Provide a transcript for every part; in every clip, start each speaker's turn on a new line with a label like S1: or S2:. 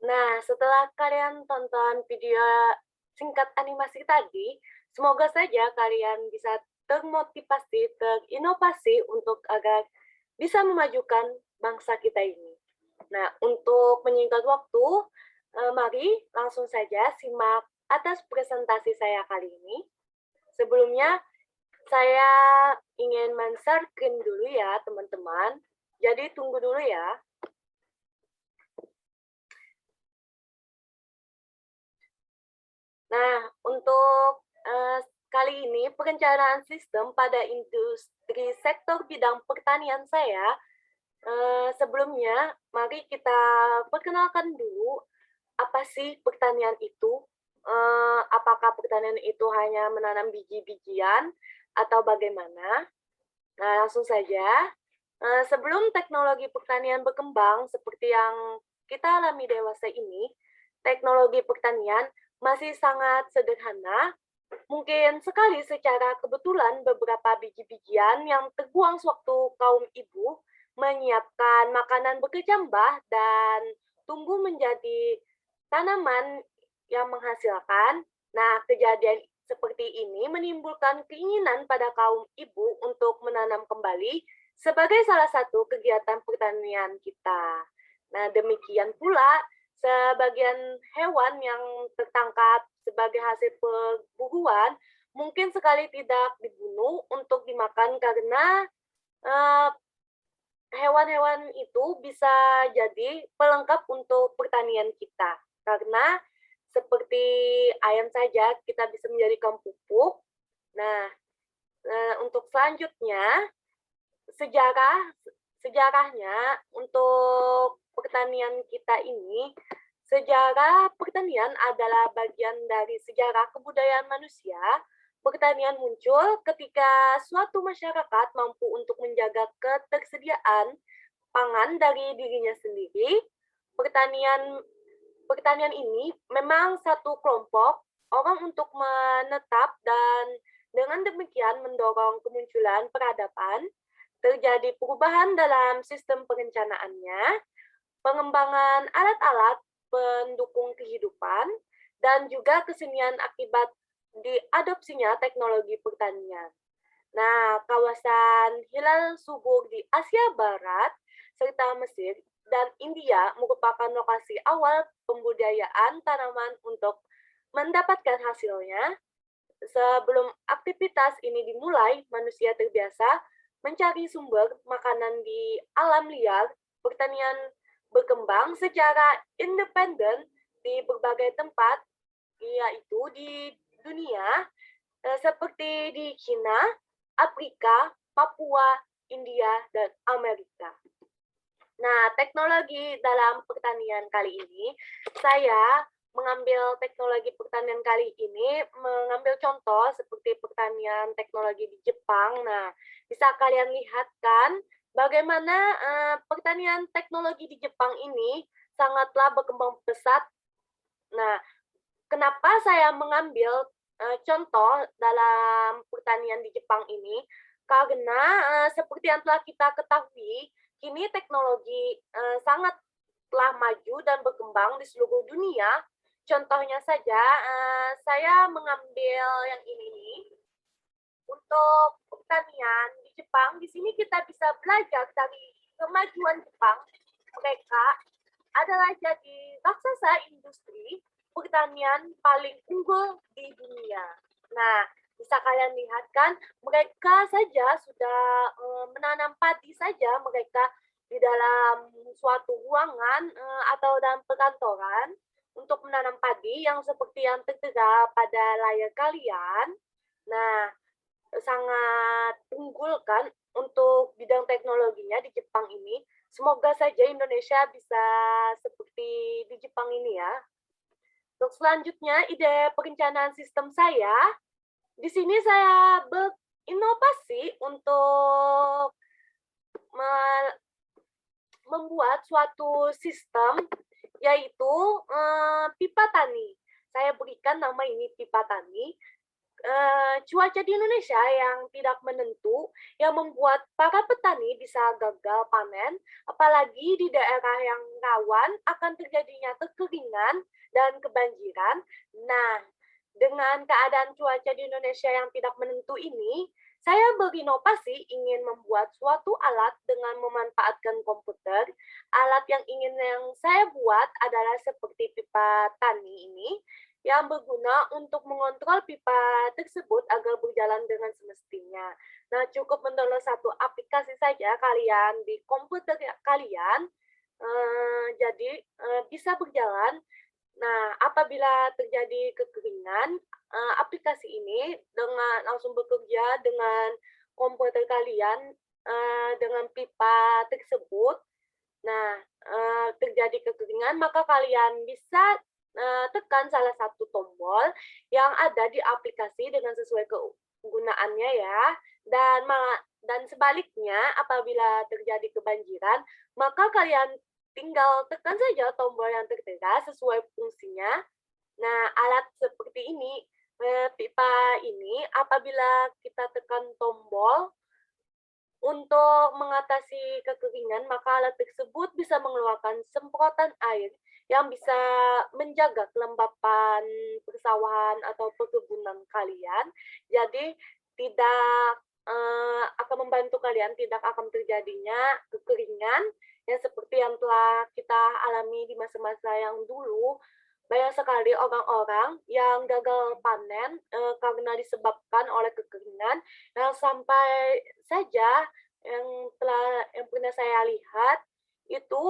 S1: Nah, setelah kalian tonton video singkat animasi tadi, semoga saja kalian bisa termotivasi, terinovasi untuk agar bisa memajukan bangsa kita ini. Nah, untuk menyingkat waktu, mari langsung saja simak atas presentasi saya kali ini. Sebelumnya, saya ingin men-share screen dulu ya, teman-teman. Jadi tunggu dulu ya. Nah, untuk kali ini perencanaan sistem pada industri sektor bidang pertanian saya, sebelumnya mari kita perkenalkan dulu apa sih pertanian itu, apakah pertanian itu hanya menanam biji-bijian atau bagaimana? Nah, langsung saja, sebelum teknologi pertanian berkembang seperti yang kita alami dewasa ini, teknologi pertanian masih sangat sederhana. Mungkin sekali secara kebetulan beberapa biji-bijian yang terbuang sewaktu kaum ibu menyiapkan makanan berkecambah dan tumbuh menjadi tanaman yang menghasilkan. Nah, kejadian seperti ini menimbulkan keinginan pada kaum ibu untuk menanam kembali sebagai salah satu kegiatan pertanian kita. Nah, demikian pula sebagian hewan yang tertangkap sebagai hasil perburuan mungkin sekali tidak dibunuh untuk dimakan karena hewan-hewan itu bisa jadi pelengkap untuk pertanian kita. Karena seperti ayam saja kita bisa menjadikan pupuk. Nah, untuk selanjutnya sejarahnya untuk pertanian kita ini, sejarah pertanian adalah bagian dari sejarah kebudayaan manusia. Pertanian muncul ketika suatu masyarakat mampu untuk menjaga ketersediaan pangan dari dirinya sendiri. Pertanian ini memang satu kelompok orang untuk menetap dan dengan demikian mendorong kemunculan peradaban, terjadi perubahan dalam sistem perencanaannya, pengembangan alat-alat pendukung kehidupan, dan juga kesenian akibat diadopsinya teknologi pertanian. Nah, kawasan hilal subur di Asia Barat, serta Mesir dan India merupakan lokasi awal pembudayaan tanaman untuk mendapatkan hasilnya. Sebelum aktivitas ini dimulai, manusia terbiasa mencari sumber makanan di alam liar, pertanian berkembang secara independen di berbagai tempat, yaitu di dunia, seperti di China, Afrika, Papua, India, dan Amerika. Nah, teknologi dalam pertanian kali ini, saya mengambil teknologi pertanian kali ini, mengambil contoh seperti pertanian teknologi di Jepang. Nah, bisa kalian lihat kan bagaimana pertanian teknologi di Jepang ini sangatlah berkembang pesat. Nah, kenapa saya mengambil contoh dalam pertanian di Jepang ini? Karena seperti yang telah kita ketahui, kini teknologi sangatlah maju dan berkembang di seluruh dunia. Contohnya saja, saya mengambil yang ini nih, untuk pertanian di Jepang. Di sini kita bisa belajar dari kemajuan Jepang. Mereka adalah jadi raksasa industri pertanian paling unggul di dunia. Nah, bisa kalian lihat kan, mereka saja sudah menanam padi saja, mereka di dalam suatu ruangan atau dalam perkantoran untuk menanam padi yang seperti yang tertera pada layar kalian. Nah, sangat unggul kan untuk bidang teknologinya di Jepang ini. Semoga saja Indonesia bisa seperti di Jepang ini ya. Untuk selanjutnya, ide perencanaan sistem saya, di sini saya berinovasi untuk membuat suatu sistem, yaitu pipa tani. Saya berikan nama ini pipa tani. Cuaca di Indonesia yang tidak menentu, yang membuat para petani bisa gagal panen, apalagi di daerah yang rawan akan terjadinya kekeringan dan kebanjiran. Nah, dengan keadaan cuaca di Indonesia yang tidak menentu ini, saya berinovasi ingin membuat suatu alat dengan memanfaatkan komputer. Alat yang saya buat adalah seperti pipa tani ini, yang berguna untuk mengontrol pipa tersebut agar berjalan dengan semestinya. Nah, cukup mendownload satu aplikasi saja kalian di komputer kalian, jadi bisa berjalan. Nah, apabila terjadi kekeringan, aplikasi ini dengan langsung bekerja dengan komputer kalian, dengan pipa tersebut. Nah, terjadi kekeringan, maka kalian bisa tekan salah satu tombol yang ada di aplikasi dengan sesuai kegunaannya ya. Dan sebaliknya, apabila terjadi kebanjiran, maka kalian tinggal tekan saja tombol yang tertera sesuai fungsinya. Nah, alat seperti ini, pipa ini, apabila kita tekan tombol untuk mengatasi kekeringan, maka alat tersebut bisa mengeluarkan semprotan air yang bisa menjaga kelembapan persawahan atau perkebunan kalian. Jadi tidak akan membantu kalian, tidak akan terjadinya kekeringan yang seperti yang telah kita alami di masa-masa yang dulu. Banyak sekali orang-orang yang gagal panen karena disebabkan oleh kekeringan, yang sampai saja yang pernah saya lihat itu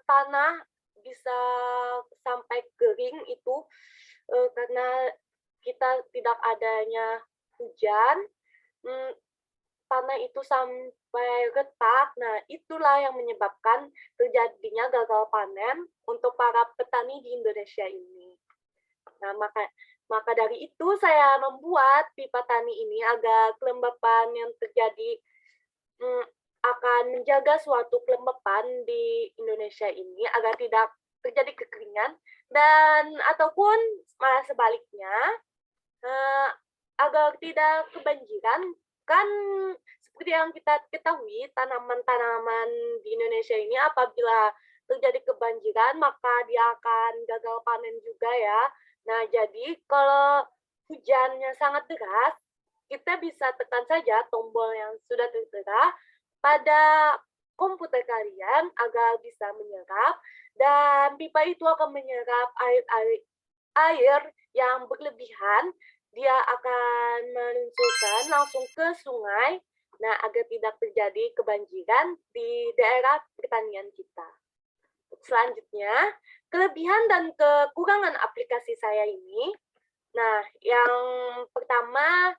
S1: tanah bisa sampai kering itu karena kita tidak adanya hujan, tanah itu sampai retak. Nah, itulah yang menyebabkan terjadinya gagal panen untuk para petani di Indonesia ini. Nah, maka dari itu saya membuat pipa tani ini agar kelembapan yang terjadi akan menjaga suatu kelembapan di Indonesia ini agar tidak terjadi kekeringan, dan ataupun malah sebaliknya agar tidak kebanjiran. Kan seperti yang kita ketahui, tanaman-tanaman di Indonesia ini apabila terjadi kebanjiran maka dia akan gagal panen juga ya. Nah, jadi kalau hujannya sangat deras, kita bisa tekan saja tombol yang sudah tertera pada komputer kalian agar bisa menyerap, dan pipa itu akan menyerap air yang berlebihan. Dia akan meluncurkan langsung ke sungai Nah, agar tidak terjadi kebanjiran di daerah pertanian kita. Selanjutnya, kelebihan dan kekurangan aplikasi saya ini. Nah, yang pertama,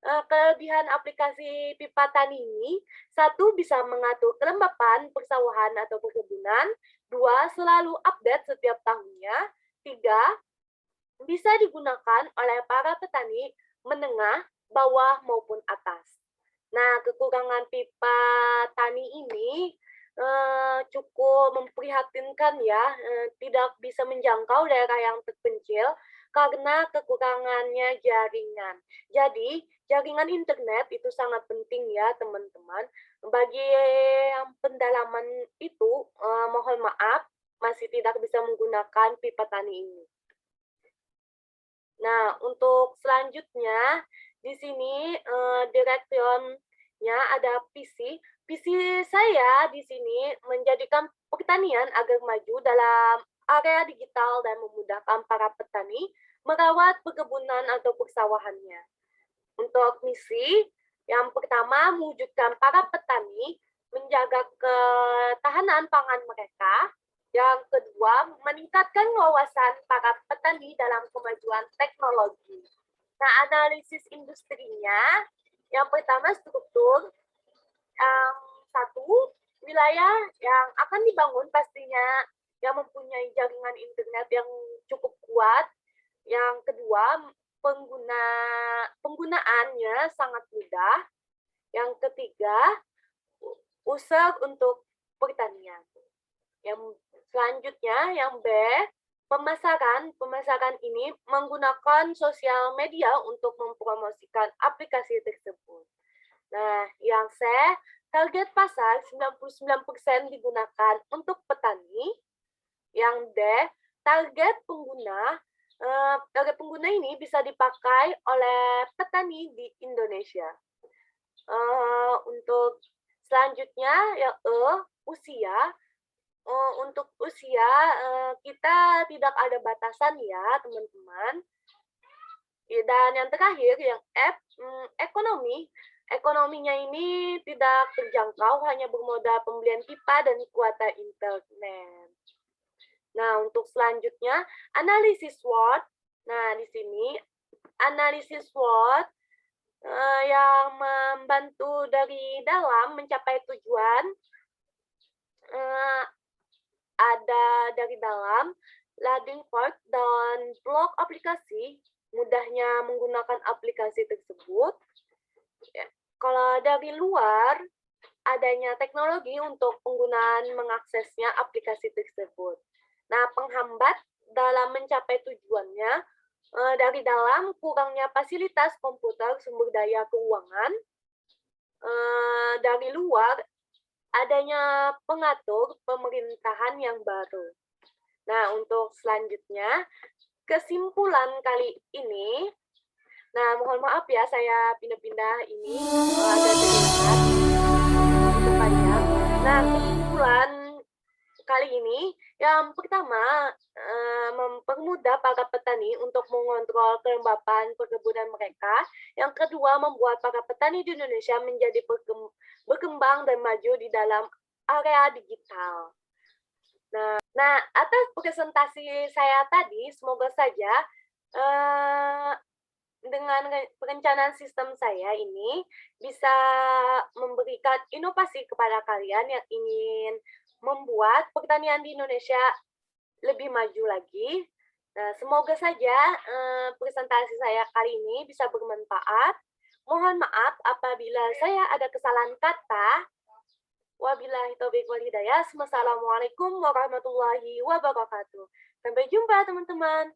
S1: kelebihan aplikasi pipa tani ini, satu, bisa mengatur kelembapan persawahan atau perkebunan, dua, selalu update setiap tahunnya, tiga, bisa digunakan oleh para petani menengah, bawah, maupun atas. Nah, kekurangan pipa tani ini cukup memprihatinkan ya, tidak bisa menjangkau daerah yang terpencil karena kekurangannya jaringan. Jadi, jaringan internet itu sangat penting ya, teman-teman. Bagi yang pendalaman itu, mohon maaf, masih tidak bisa menggunakan pipa tani ini. Nah, untuk selanjutnya, di sini direksionnya ada visi. Visi saya di sini menjadikan pertanian agar maju dalam area digital dan memudahkan para petani merawat perkebunan atau persawahannya. Untuk misi, yang pertama mewujudkan para petani menjaga ketahanan pangan mereka. Yang kedua, meningkatkan wawasan para petani dalam kemajuan teknologi. Nah, analisis industrinya, yang pertama struktur, yang satu, wilayah yang akan dibangun pastinya yang mempunyai jaringan internet yang cukup kuat. Yang kedua, penggunaannya sangat mudah. Yang ketiga, usaha untuk pertanian. Yang selanjutnya, yang B, pemasaran. Pemasaran ini menggunakan sosial media untuk mempromosikan aplikasi tersebut. Nah, yang C, target pasar 99% digunakan untuk petani. Yang D, target pengguna. Target pengguna ini bisa dipakai oleh petani di Indonesia. Untuk selanjutnya, yang E, usia. Untuk usia, kita tidak ada batasan ya, teman-teman. Dan yang terakhir, yang F, ekonomi. Ekonominya ini tidak terjangkau, hanya bermodal pembelian pipa dan kuota internet. Nah, untuk selanjutnya, analisis SWOT. Nah, di sini, analisis SWOT yang membantu dari dalam mencapai tujuan, ada dari dalam, landing page dan blog aplikasi, mudahnya menggunakan aplikasi tersebut. Ya. Kalau dari luar, adanya teknologi untuk penggunaan mengaksesnya aplikasi tersebut. Nah, penghambat dalam mencapai tujuannya, dari dalam kurangnya fasilitas komputer, sumber daya keuangan, dari luar adanya pengatur pemerintahan yang baru. Nah, untuk selanjutnya, kesimpulan kali ini, nah mohon maaf ya saya pindah-pindah ini, agak terlihat itu panjang. Nah, kesimpulan kali ini, yang pertama, mempermudah para petani untuk mengontrol kelembapan perkebunan mereka. Yang kedua, membuat para petani di Indonesia menjadi berkembang dan maju di dalam area digital. Nah, atas presentasi saya tadi, semoga saja dengan perencanaan sistem saya ini bisa memberikan inovasi kepada kalian yang ingin membuat pertanian di Indonesia lebih maju lagi. Nah, semoga saja presentasi saya kali ini bisa bermanfaat. Mohon maaf apabila saya ada kesalahan kata. Wabillahi taufiq wal hidayah. Wassalamualaikum warahmatullahi wabarakatuh. Sampai jumpa, teman-teman.